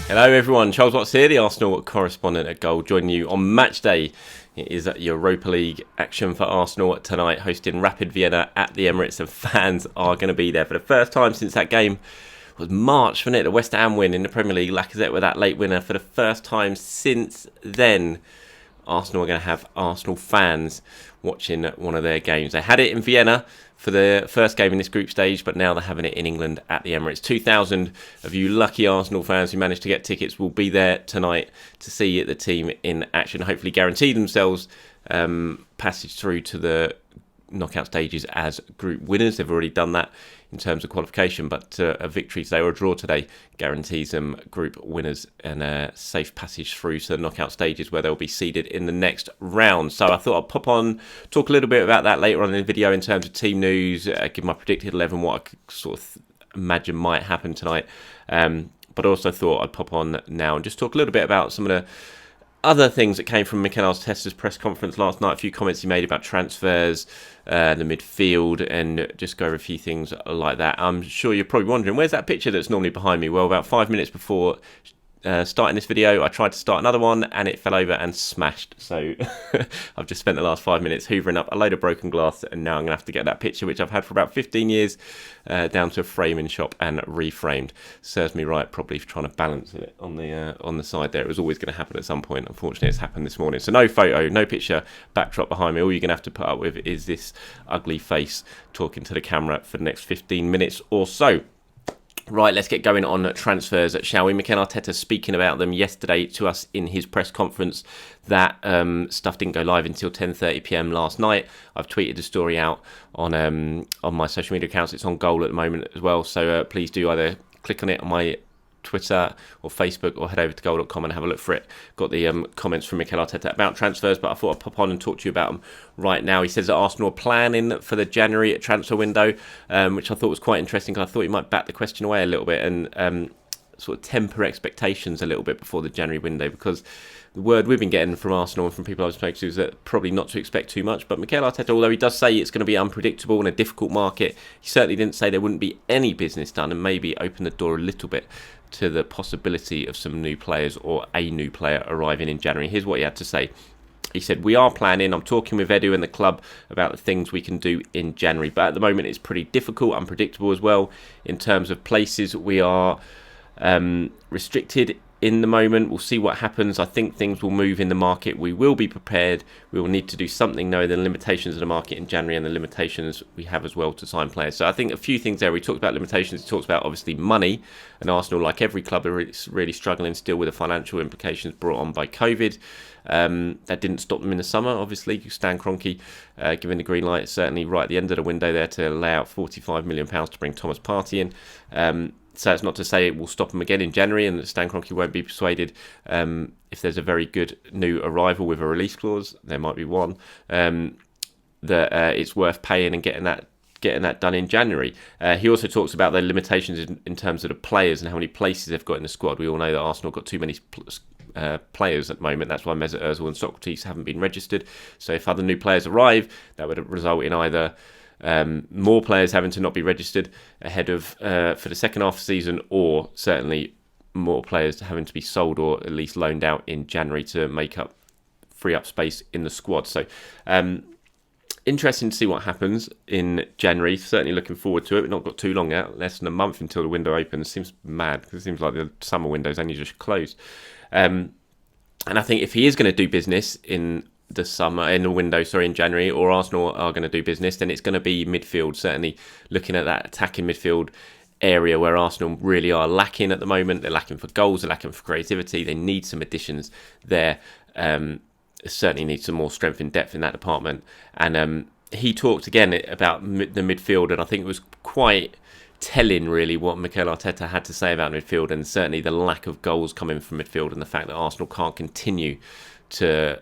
Hello everyone, Charles Watts here, the Arsenal correspondent at Goal, joining you on match day. It is Europa League action for Arsenal tonight, hosting Rapid Vienna at the Emirates, and fans are going to be there for the first time since that game was March, wasn't it? The West Ham win in the Premier League, Lacazette with that late winner. For the first time since then, Arsenal are going to have Arsenal fans watching one of their games. They had it in Vienna for the first game in this group stage, but now they're having it in England at the Emirates. 2,000 of you lucky Arsenal fans who managed to get tickets will be there tonight to see the team in action, hopefully guarantee themselves passage through to the knockout stages as group winners. They've already done that in terms of qualification, but a victory today or a draw today guarantees them group winners and a safe passage through to the knockout stages where they'll be seeded in the next round. So I thought I'd pop on, talk a little bit about that later on in the video in terms of team news, give my predicted 11, what I could sort of imagine might happen tonight. But I also thought I'd pop on now and just talk a little bit about some of the other things that came from Mikel Arteta's press conference last night, a few comments he made about transfers, the midfield, and just go over a few things like that. I'm sure you're probably wondering, where's that picture that's normally behind me? Well, about 5 minutes before starting this video, I tried to start another one and it fell over and smashed. So I've just spent the last 5 minutes hoovering up a load of broken glass, and now I'm going to have to get that picture, which I've had for about 15 years, down to a framing shop and reframed. Serves me right, probably for trying to balance it on the side there. It was always going to happen at some point. Unfortunately, it's happened this morning. So no photo, no picture backdrop behind me. All you're going to have to put up with is this ugly face talking to the camera for the next 15 minutes or so. Right, let's get going on transfers, shall we? Mikel Arteta speaking about them yesterday to us in his press conference. That stuff didn't go live until 10:30 p.m. last night. I've tweeted the story out on my social media accounts. It's on Goal at the moment as well, so please do either click on it on my Twitter or Facebook, or head over to goal.com and have a look for it. Got the comments from Mikel Arteta about transfers, but I thought I'd pop on and talk to you about them right now. He says that Arsenal are planning for the January transfer window, which I thought was quite interesting, because I thought he might bat the question away a little bit and sort of temper expectations a little bit before the January window, because the word we've been getting from Arsenal and from people I've spoken to is that probably not to expect too much. But Mikel Arteta, although he does say it's going to be unpredictable and a difficult market, he certainly didn't say there wouldn't be any business done, and maybe open the door a little bit to the possibility of some new players or a new player arriving in January. Here's what he had to say. He said, "We are planning, I'm talking with Edu and the club about the things we can do in January. But at the moment it's pretty difficult, unpredictable as well. In terms of places, we are restricted in the moment. We'll see what happens. I think things will move in the market. We will be prepared. We will need to do something knowing the limitations of the market in January and the limitations we have as well to sign players." So I think a few things there. We talked about limitations. He talks about obviously money, and Arsenal, like every club, are really struggling still with the financial implications brought on by COVID. That didn't stop them in the summer, obviously. Stan Kroenke giving the green light, certainly right at the end of the window there, to lay out £45 million to bring Thomas Partey in. So it's not to say it will stop them again in January, and that Stan Kroenke won't be persuaded if there's a very good new arrival with a release clause. There might be one that it's worth paying and getting that done in January. He also talks about the limitations in terms of the players and how many places they've got in the squad. We all know that Arsenal got too many players at the moment. That's why Mesut Ozil and Sokratis haven't been registered. So if other new players arrive, that would result in either more players having to not be registered ahead of for the second half of the season, or certainly more players having to be sold or at least loaned out in January to free up space in the squad. So interesting to see what happens in January. Certainly looking forward to it. We've not got too long out, less than a month until the window opens. It seems mad, because it seems like the summer window's only just closed. And I think if he is going to do business in January, or Arsenal are going to do business, then it's going to be midfield. Certainly looking at that attacking midfield area where Arsenal really are lacking at the moment. They're lacking for goals, they're lacking for creativity. They need some additions there. Certainly need some more strength and depth in that department. And he talked again about the midfield, and I think it was quite telling really what Mikel Arteta had to say about midfield, and certainly the lack of goals coming from midfield, and the fact that Arsenal can't continue to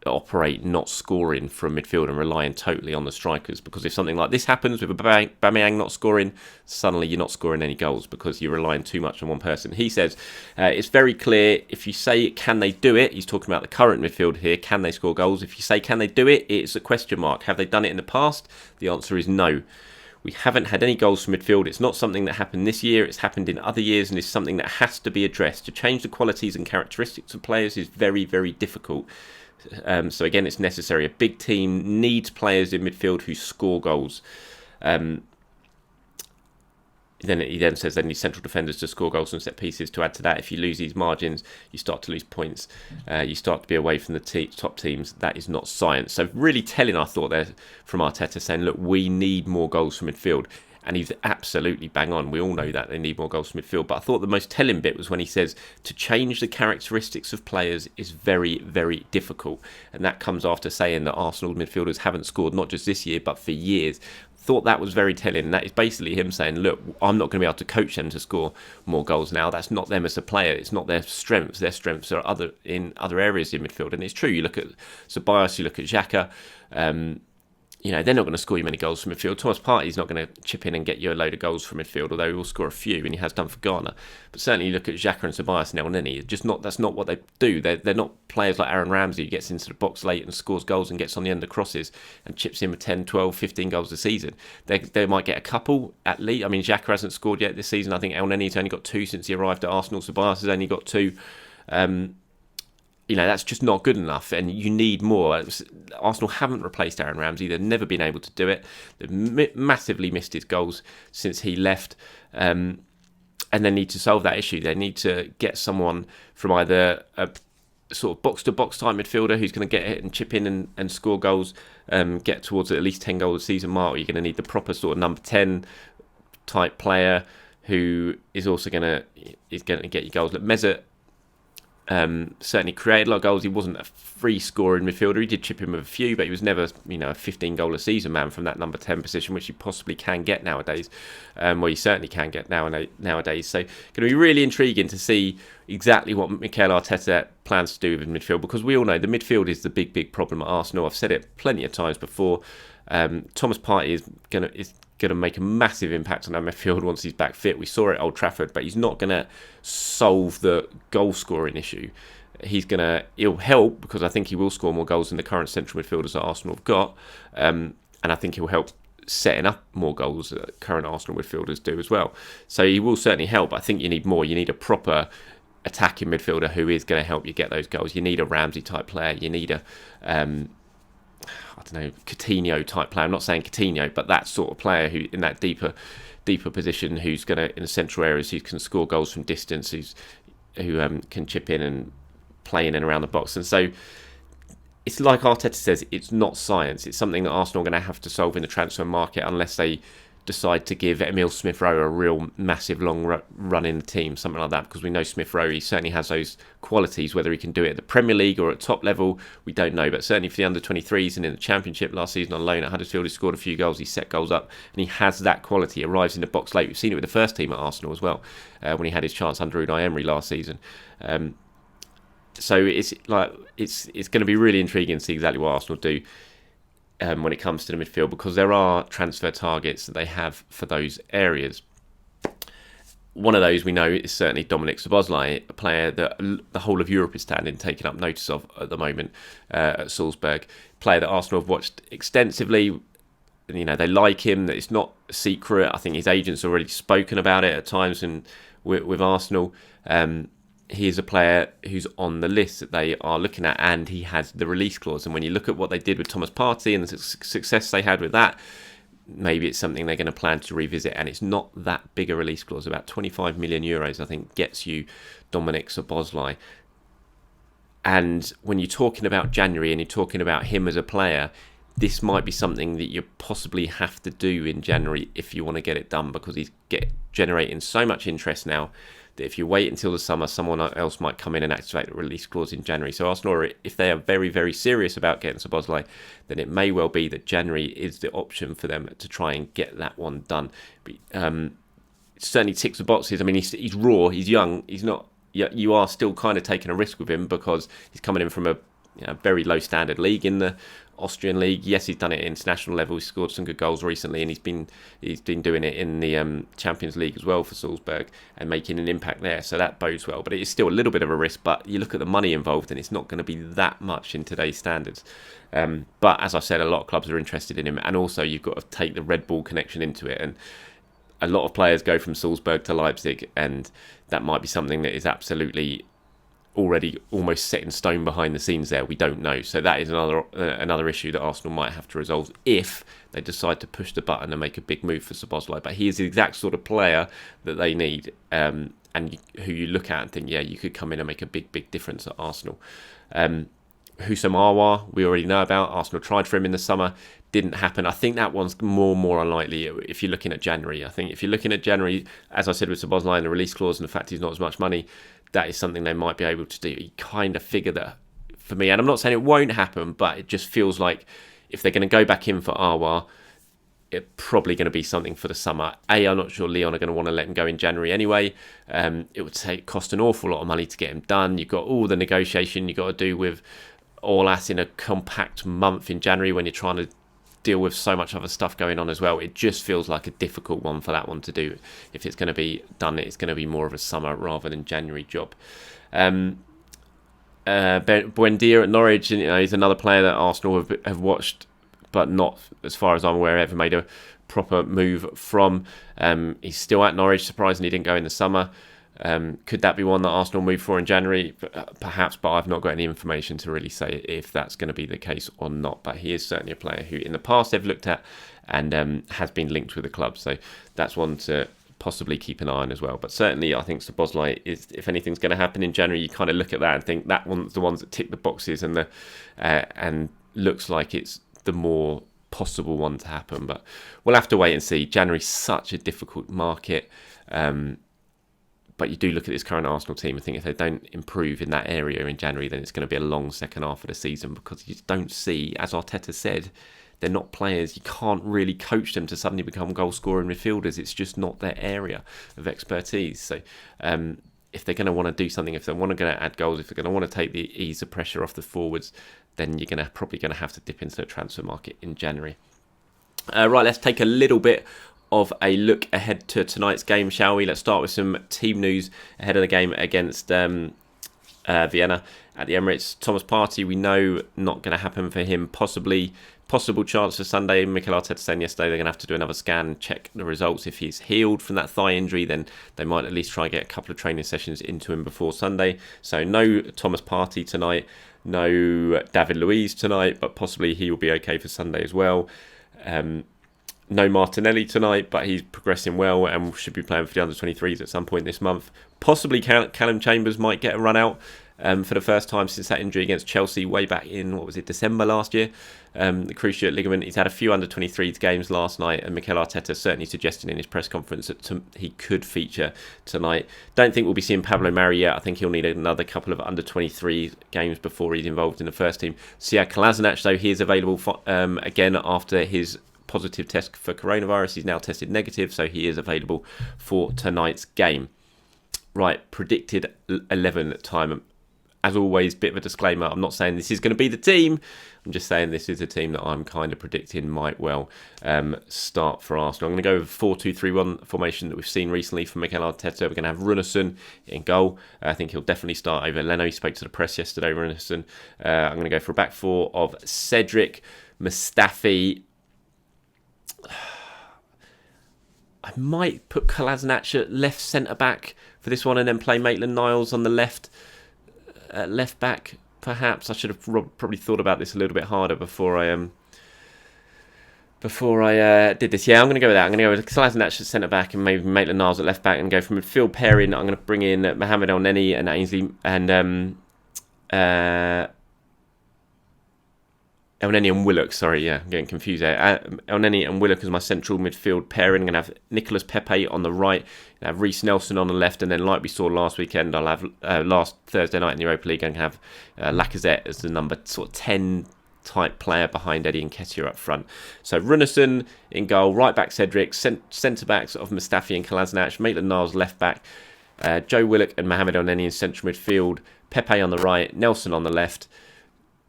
operate not scoring from midfield and relying totally on the strikers. Because if something like this happens with Aubameyang not scoring, suddenly you're not scoring any goals because you're relying too much on one person. He says it's very clear. If you say can they do it, he's talking about the current midfield here, can they score goals? If you say can they do it, it's a question mark. Have they done it in the past? The answer is no. We haven't had any goals from midfield. It's not something that happened this year. It's happened in other years, and it's something that has to be addressed. To change the qualities and characteristics of players is very, very difficult. So again, it's necessary. A big team needs players in midfield who score goals. Then he then says they need central defenders to score goals and set pieces. To add to that, if you lose these margins, you start to lose points. You start to be away from the top teams. That is not science. So really telling, I thought, there from Arteta, saying, look, we need more goals from midfield. And he's absolutely bang on. We all know that they need more goals from midfield. But I thought the most telling bit was when he says to change the characteristics of players is very, very difficult. And that comes after saying that Arsenal midfielders haven't scored, not just this year, but for years. Thought that was very telling. And that is basically him saying, look, I'm not going to be able to coach them to score more goals now. That's not them as a player. It's not their strengths. Their strengths are in other areas in midfield. And it's true. You look at Ceballos, you look at Xhaka, they're not going to score you many goals from midfield. Thomas Partey's not going to chip in and get you a load of goals from midfield, although he will score a few, and he has done for Ghana. But certainly you look at Xhaka and Ceballos and Elneny, that's not what they do. They're not players like Aaron Ramsey, who gets into the box late and scores goals and gets on the end of crosses and chips in with 10, 12, 15 goals a season. They might get a couple at least. I mean, Xhaka hasn't scored yet this season. I think Elneny's only got 2 since he arrived at Arsenal. Ceballos has only got 2. That's just not good enough, and you need more. Arsenal haven't replaced Aaron Ramsey. They've never been able to do it. They've massively missed his goals since he left, and they need to solve that issue. They need to get someone from either a sort of box-to-box type midfielder who's going to get it and chip in and score goals, get towards at least 10 goals a season mark, or you're going to need the proper sort of number 10 type player who is also going to get you goals. Look, Mesut certainly created a lot of goals. He wasn't a free scoring midfielder. He did chip in with a few, but he was never, a 15 goal a season man from that number 10 position, which you possibly can get nowadays. You certainly can get nowadays. So, going to be really intriguing to see exactly what Mikel Arteta plans to do with midfield, because we all know the midfield is the big problem at Arsenal. I've said it plenty of times before. Thomas Partey is going to make a massive impact on our midfield once he's back fit. We saw it at Old Trafford, but he's not going to solve the goal scoring issue. He'll help, because I think he will score more goals than the current central midfielders that Arsenal have got, and I think he'll help setting up more goals that current Arsenal midfielders do as well. So he will certainly help. I think you need more. You need a proper attacking midfielder who is going to help you get those goals. You need a Ramsey type player. You need a Coutinho type player. I'm not saying Coutinho, but that sort of player who in that deeper position, who's going to, in the central areas, who can score goals from distance, who can chip in and play in and around the box. And so it's like Arteta says, it's not science. It's something that Arsenal are going to have to solve in the transfer market, unless they decide to give Emile Smith-Rowe a real massive long run in the team, something like that, because we know Smith-Rowe, he certainly has those qualities. Whether he can do it at the Premier League or at top level, we don't know, but certainly for the under-23s and in the Championship last season on loan at Huddersfield, he scored a few goals, he set goals up, and he has that quality. He arrives in the box late. We've seen it with the first team at Arsenal as well, when he had his chance under Unai Emery last season. So it's going to be really intriguing to see exactly what Arsenal do when it comes to the midfield, because there are transfer targets that they have for those areas. One of those we know is certainly Dominic Szoboszlai, a player that the whole of Europe is taking up notice of at the moment at Salzburg. A player that Arsenal have watched extensively. They like him. It's not a secret. I think his agent's already spoken about it at times with Arsenal. He is a player who's on the list that they are looking at, and he has the release clause. And when you look at what they did with Thomas Partey and the success they had with that, maybe it's something they're going to plan to revisit. And it's not that big a release clause. About 25 million euros, I think, gets you Dominic Szoboszlai. And when you're talking about January and you're talking about him as a player, this might be something that you possibly have to do in January if you want to get it done, because he's generating so much interest now that if you wait until the summer, someone else might come in and activate the release clause in January. So Arsenal, if they are very, very serious about getting Szoboszlai, then it may well be that January is the option for them to try and get that one done. But, it certainly ticks the boxes. I mean, he's raw, he's young, he's not. You are still kind of taking a risk with him, because he's coming in from a very low standard league in the Austrian league. Yes, he's done it at international level. He's scored some good goals recently, and he's been doing it in the Champions League as well for Salzburg and making an impact there. So that bodes well. But it is still a little bit of a risk. But you look at the money involved, and it's not going to be that much in today's standards. But as I said, a lot of clubs are interested in him, and also you've got to take the Red Bull connection into it. And a lot of players go from Salzburg to Leipzig, and that might be something that is absolutely already almost set in stone behind the scenes there. We don't know. So that is another issue that Arsenal might have to resolve if they decide to push the button and make a big move for Szoboszlai. But he is the exact sort of player that they need, and who you look at and think, yeah, you could come in and make a big difference at Arsenal. Houssam Aouar, we already know about. Arsenal tried for him in the summer. Didn't happen. I think that one's more unlikely if you're looking at January. I think if you're looking at January, as I said with Szoboszlai and the release clause and the fact he's not as much money, that is something they might be able to do. You kind of figure that for me, and I'm not saying it won't happen, but it just feels like if they're going to go back in for Aouar, it's probably going to be something for the summer. I'm not sure Lyon are going to want to let him go in January anyway. It would cost an awful lot of money to get him done. You've got all the negotiation you've got to do with Aulas in a compact month in January when you're trying to deal with so much other stuff going on as well. It just feels like a difficult one for that one to do. If it's going to be done, it's going to be more of a summer rather than January job. Buendia at Norwich, he's another player that Arsenal have watched, but not, as far as I'm aware, ever made a proper move from. He's still at Norwich. Surprisingly, he didn't go in the summer. Could that be one that Arsenal move for in January? Perhaps, but I've not got any information to really say if that's going to be the case or not. But he is certainly a player who in the past they've looked at and has been linked with the club. So that's one to possibly keep an eye on as well. But certainly I think Szoboszlai is, if anything's going to happen in January, you kind of look at that and think that one's the ones that tick the boxes and looks like it's the more possible one to happen. But we'll have to wait and see. January's such a difficult market. But you do look at this current Arsenal team and think if they don't improve in that area in January, then it's going to be a long second half of the season, because you just don't see, as Arteta said, they're not players. You can't really coach them to suddenly become goal-scoring midfielders. It's just not their area of expertise. So if they're going to want to do something, if they want to add goals, if they're going to want to take the ease of pressure off the forwards, then you're probably going to have to dip into the transfer market in January. Right, let's take a little bit of a look ahead to tonight's game, shall we? Let's start with some team news ahead of the game against Vienna at the Emirates. Thomas Partey, we know not going to happen for him. Possible chance for Sunday. Mikel Arteta saying yesterday they're going to have to do another scan and check the results. If he's healed from that thigh injury, then they might at least try and get a couple of training sessions into him before Sunday. So no Thomas Partey tonight, no David Luiz tonight, but possibly he will be okay for Sunday as well. No Martinelli tonight, but he's progressing well and should be playing for the under-23s at some point this month. Possibly Callum Chambers might get a run out for the first time since that injury against Chelsea way back in, December last year. The cruciate ligament. He's had a few under-23s games last night, and Mikel Arteta certainly suggested in his press conference that he could feature tonight. Don't think we'll be seeing Pablo Mari yet. I think he'll need another couple of under-23 games before he's involved in the first team. Sead Kolasinac, though, he is available again after his positive test for coronavirus. He's now tested negative, so he is available for tonight's game. Right, predicted 11 time. As always, bit of a disclaimer, I'm not saying this is going to be the team. I'm just saying this is a team that I'm kind of predicting might well start for Arsenal. I'm going to go with 4-2-3-1 formation that we've seen recently from Mikel Arteta. We're going to have Runarsson in goal. I think he'll definitely start over Leno. He spoke to the press yesterday, Runarsson. I'm going to go for a back four of Cedric, Mustafi. I might put Kolasinac at left centre-back for this one and then play Maitland-Niles on the left back, perhaps. I should have probably thought about this a little bit harder before I did this. Yeah, I'm going to go with that. I'm going to go with Kolasinac at centre-back and maybe Maitland-Niles at left-back and go for midfield pairing. I'm going to bring in Mohamed El-Neni and Ainsley and El-Neni and Willock, sorry, yeah, I'm getting confused there. El-Neni and Willock as my central midfield pairing. I'm going to have Nicolas Pepe on the right, I have Reece Nelson on the left, and then like we saw last weekend, I'll have last Thursday night in the Europa League, I'm going to have Lacazette as the number sort of 10 type player behind Eddie Nketiah up front. So Runarsson in goal, right back Cedric, centre backs of Mustafi and Kolasinac, Maitland-Niles left back, Joe Willock and Mohamed El-Neni in central midfield, Pepe on the right, Nelson on the left.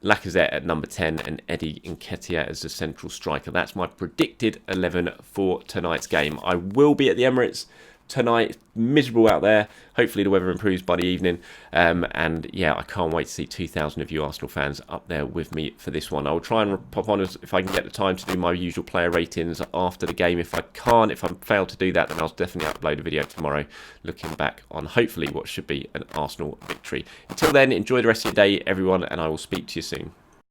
Lacazette at number 10 and Eddie Nketiah as the central striker. That's my predicted 11 for tonight's game. I will be at the Emirates tonight. Miserable out there. Hopefully the weather improves by the evening. And yeah, I can't wait to see 2,000 of you Arsenal fans up there with me for this one. I'll try and pop on if I can get the time to do my usual player ratings after the game. If I can't, if I fail to do that, then I'll definitely upload a video tomorrow looking back on hopefully what should be an Arsenal victory. Until then, enjoy the rest of your day, everyone, and I will speak to you soon.